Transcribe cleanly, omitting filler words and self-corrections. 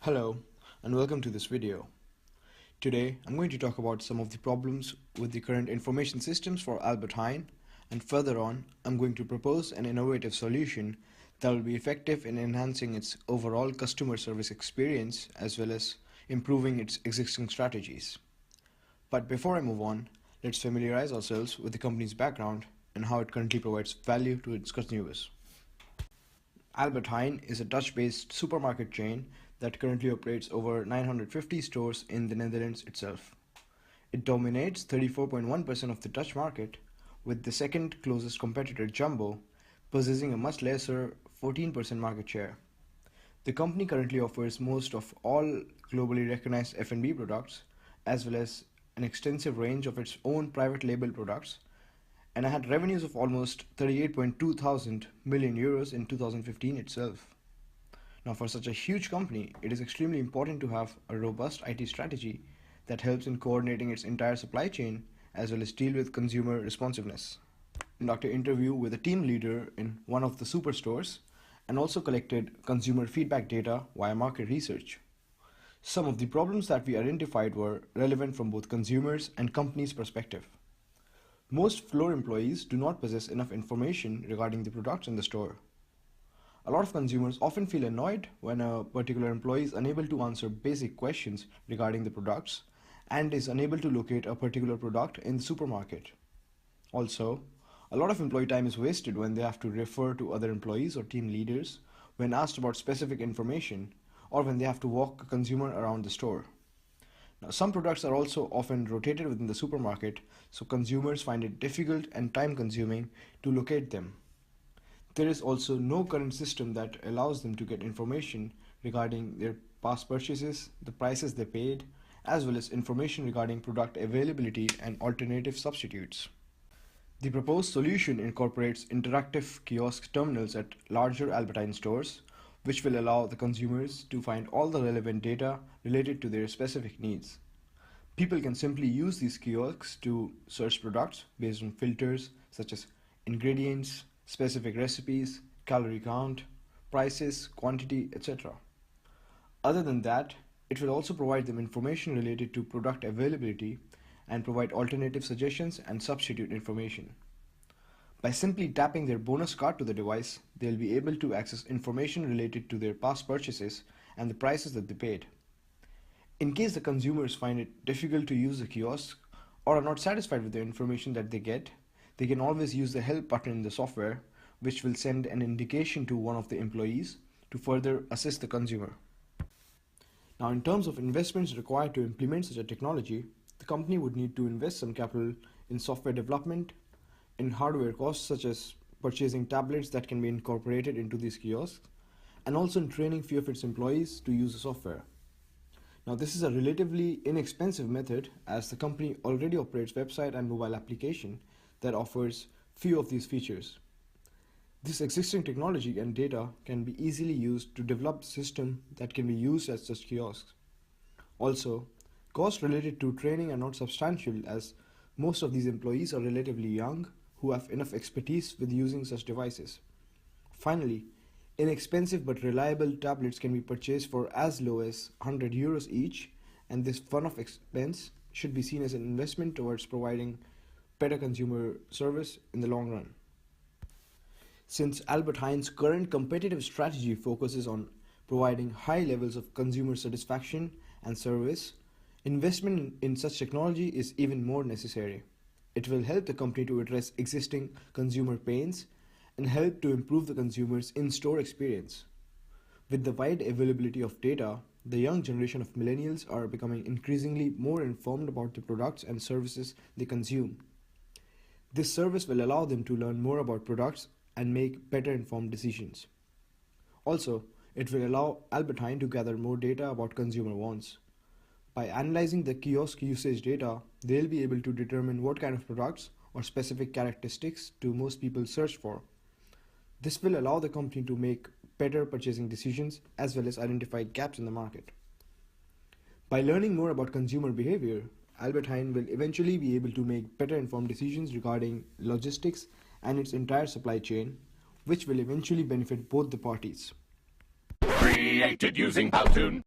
Hello and welcome to this video. Today I'm going to talk about some of the problems with the current information systems for Albert Heijn, and further on I'm going to propose an innovative solution that will be effective in enhancing its overall customer service experience as well as improving its existing strategies. But before I move on, let's familiarize ourselves with the company's background and how it currently provides value to its consumers. Albert Heijn is a Dutch-based supermarket chain that currently operates over 950 stores in the Netherlands itself. It dominates 34.1% of the Dutch market, with the second closest competitor Jumbo possessing a much lesser 14% market share. The company currently offers most of all globally recognized F&B products, as well as an extensive range of its own private label products, and had revenues of almost 38.2 thousand million euros in 2015 itself. Now, for such a huge company, it is extremely important to have a robust IT strategy that helps in coordinating its entire supply chain as well as deal with consumer responsiveness. Conducted an interview with a team leader in one of the superstores and also collected consumer feedback data via market research. Some of the problems that we identified were relevant from both consumers and companies' perspective. Most floor employees do not possess enough information regarding the products in the store. A lot of consumers often feel annoyed when a particular employee is unable to answer basic questions regarding the products and is unable to locate a particular product in the supermarket. Also, a lot of employee time is wasted when they have to refer to other employees or team leaders when asked about specific information, or when they have to walk a consumer around the store. Now, some products are also often rotated within the supermarket, so consumers find it difficult and time-consuming to locate them. There is also no current system that allows them to get information regarding their past purchases, the prices they paid, as well as information regarding product availability and alternative substitutes. The proposed solution incorporates interactive kiosk terminals at larger Albert Heijn stores, which will allow the consumers to find all the relevant data related to their specific needs. People can simply use these kiosks to search products based on filters such as ingredients, specific recipes, calorie count, prices, quantity, etc. Other than that, it will also provide them information related to product availability and provide alternative suggestions and substitute information. By simply tapping their bonus card to the device, they'll be able to access information related to their past purchases and the prices that they paid. In case the consumers find it difficult to use the kiosk or are not satisfied with the information that they get, they can always use the help button in the software, which will send an indication to one of the employees to further assist the consumer. Now, in terms of investments required to implement such a technology, the company would need to invest some capital in software development, in hardware costs such as purchasing tablets that can be incorporated into these kiosks, and also in training few of its employees to use the software. Now, this is a relatively inexpensive method, as the company already operates website and mobile application that offers few of these features. This existing technology and data can be easily used to develop a system that can be used as such kiosks. Also, costs related to training are not substantial, as most of these employees are relatively young who have enough expertise with using such devices. Finally, inexpensive but reliable tablets can be purchased for as low as 100 euros each, and this one-off expense should be seen as an investment towards providing better consumer service in the long run. Since Albert Heijn's current competitive strategy focuses on providing high levels of consumer satisfaction and service, investment in such technology is even more necessary. It will help the company to address existing consumer pains and help to improve the consumer's in-store experience. With the wide availability of data, the young generation of millennials are becoming increasingly more informed about the products and services they consume. This service will allow them to learn more about products and make better informed decisions. Also, it will allow Albert Heijn to gather more data about consumer wants. By analyzing the kiosk usage data, they'll be able to determine what kind of products or specific characteristics do most people search for. This will allow the company to make better purchasing decisions as well as identify gaps in the market. By learning more about consumer behavior, Albert Heijn will eventually be able to make better informed decisions regarding logistics and its entire supply chain, which will eventually benefit both the parties. Created using Powtoon.